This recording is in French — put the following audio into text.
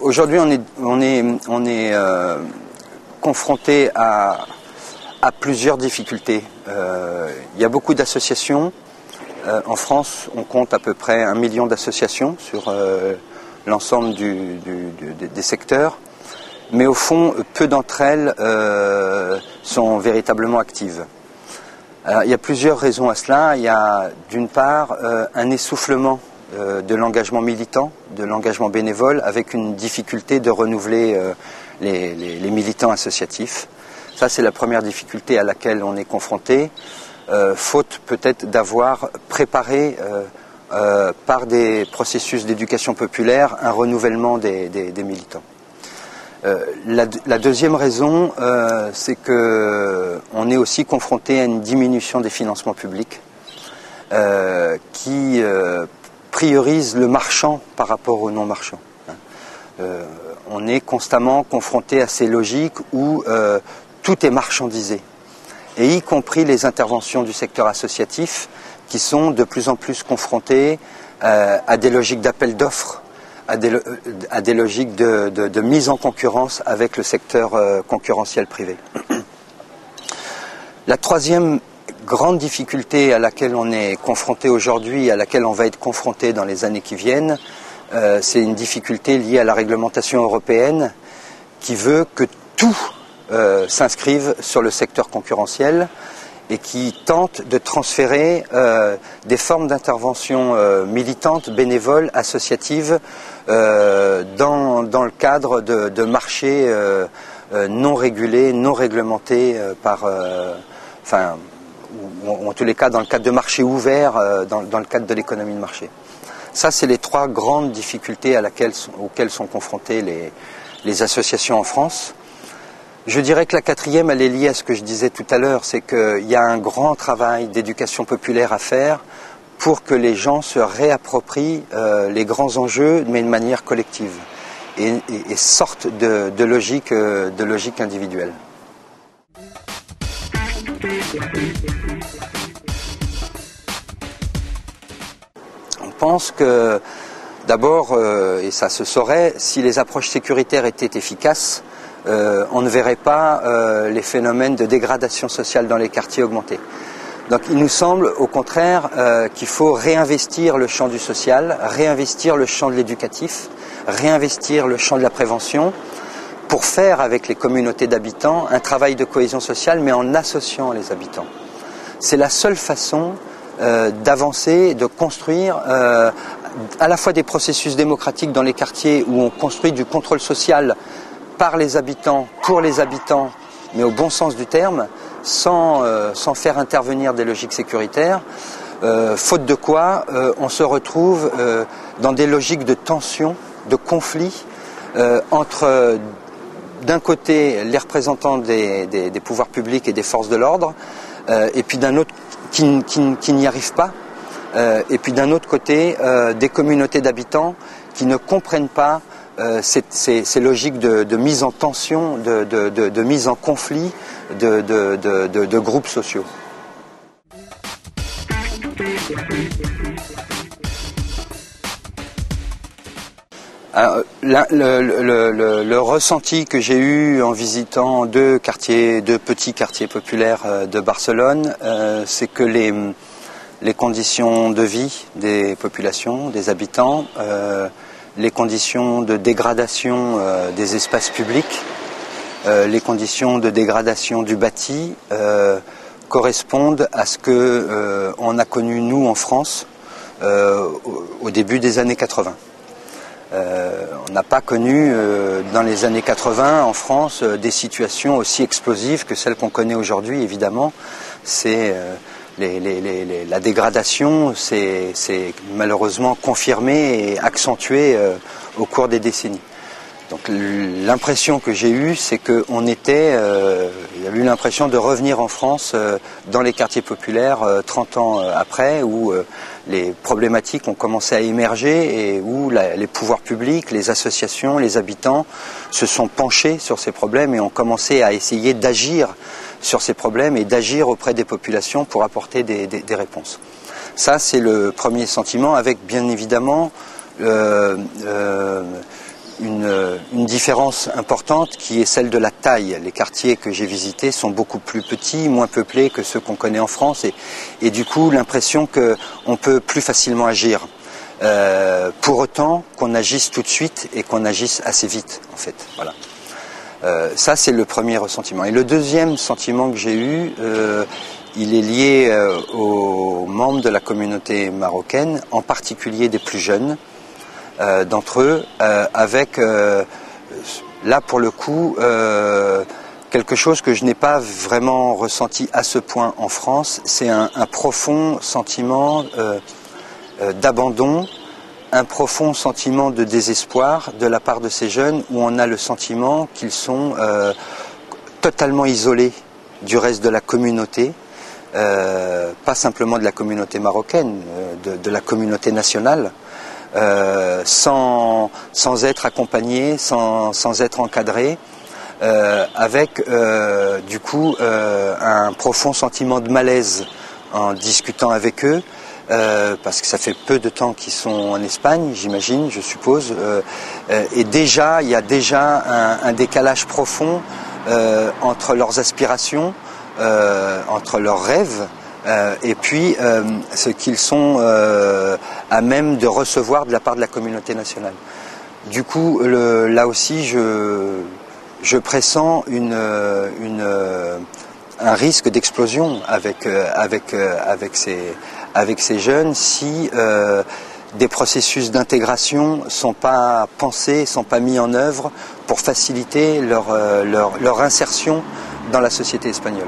Aujourd'hui, on est confronté à plusieurs difficultés. Il y a beaucoup d'associations. En France, on compte à peu près 1 million d'associations sur l'ensemble des secteurs. Mais au fond, peu d'entre elles sont véritablement actives. Alors, il y a plusieurs raisons à cela. Il y a d'une part un essoufflement de l'engagement militant, de l'engagement bénévole, avec une difficulté de renouveler les militants associatifs. Ça, c'est la première difficulté à laquelle on est confronté, faute peut-être d'avoir préparé par des processus d'éducation populaire un renouvellement des militants. La deuxième raison, c'est qu'on est aussi confronté à une diminution des financements publics qui priorise le marchand par rapport au non-marchand. On est constamment confronté à ces logiques où tout est marchandisé, et y compris les interventions du secteur associatif qui sont de plus en plus confrontées à des logiques d'appel d'offres, à des logiques de mise en concurrence avec le secteur concurrentiel privé. La troisième grande difficulté à laquelle on est confronté aujourd'hui, à laquelle on va être confronté dans les années qui viennent, c'est une difficulté liée à la réglementation européenne qui veut que tout s'inscrive sur le secteur concurrentiel et qui tente de transférer des formes d'intervention militantes, bénévoles, associatives dans le cadre de marchés non régulés, non réglementés ou en tous les cas dans le cadre de marchés ouverts, dans le cadre de l'économie de marché. Ça, c'est les trois grandes difficultés auxquelles sont confrontées les associations en France. Je dirais que la quatrième, elle est liée à ce que je disais tout à l'heure, c'est qu'il y a un grand travail d'éducation populaire à faire pour que les gens se réapproprient les grands enjeux, mais de manière collective, et sortent de logique individuelle. On pense que, d'abord, et ça se saurait, si les approches sécuritaires étaient efficaces, on ne verrait pas les phénomènes de dégradation sociale dans les quartiers augmenter. Donc il nous semble au contraire qu'il faut réinvestir le champ du social, réinvestir le champ de l'éducatif, réinvestir le champ de la prévention, pour faire avec les communautés d'habitants un travail de cohésion sociale, mais en associant les habitants. C'est la seule façon d'avancer, de construire à la fois des processus démocratiques dans les quartiers où on construit du contrôle social par les habitants, pour les habitants, mais au bon sens du terme, sans faire intervenir des logiques sécuritaires, faute de quoi on se retrouve dans des logiques de tension, de conflit entre d'un côté les représentants des pouvoirs publics et des forces de l'ordre, et puis d'un autre qui n'y arrivent pas, et puis d'un autre côté des communautés d'habitants qui ne comprennent pas ces logiques de mise en tension, de mise en conflit de groupes sociaux. Alors, le ressenti que j'ai eu en visitant deux petits quartiers populaires de Barcelone, c'est que les conditions de vie des populations, des habitants, les conditions de dégradation des espaces publics, les conditions de dégradation du bâti correspondent à ce que on a connu nous en France au début des années 80. On n'a pas connu dans les années 80 en France des situations aussi explosives que celles qu'on connaît aujourd'hui, évidemment. C'est la dégradation s'est malheureusement confirmée et accentuée au cours des décennies. Donc l'impression que j'ai eue, c'est qu'on était, il y a eu l'impression de revenir en France dans les quartiers populaires 30 ans après, où les problématiques ont commencé à émerger et où les pouvoirs publics, les associations, les habitants se sont penchés sur ces problèmes et ont commencé à essayer d'agir sur ces problèmes et d'agir auprès des populations pour apporter des réponses. Ça, c'est le premier sentiment, avec bien évidemment une différence importante qui est celle de la taille. Les quartiers que j'ai visités sont beaucoup plus petits, moins peuplés que ceux qu'on connaît en France, et du coup l'impression qu'on peut plus facilement agir. Pour autant qu'on agisse tout de suite et qu'on agisse assez vite, en fait. Voilà. Ça, c'est le premier ressentiment. Et le deuxième sentiment que j'ai eu, il est lié aux membres de la communauté marocaine, en particulier des plus jeunes d'entre eux, avec, là pour le coup, quelque chose que je n'ai pas vraiment ressenti à ce point en France, c'est un profond sentiment d'abandon, un profond sentiment de désespoir de la part de ces jeunes, où on a le sentiment qu'ils sont totalement isolés du reste de la communauté, pas simplement de la communauté marocaine, de la communauté nationale, sans être accompagnés, sans être encadrés, avec du coup un profond sentiment de malaise en discutant avec eux, parce que ça fait peu de temps qu'ils sont en Espagne, j'imagine, je suppose, et déjà il y a déjà un décalage profond entre leurs aspirations, entre leurs rêves, et puis ce qu'ils sont à même de recevoir de la part de la communauté nationale. Du coup, là aussi, je pressens un risque d'explosion avec ces jeunes si des processus d'intégration ne sont pas pensés, ne sont pas mis en œuvre pour faciliter leur insertion dans la société espagnole.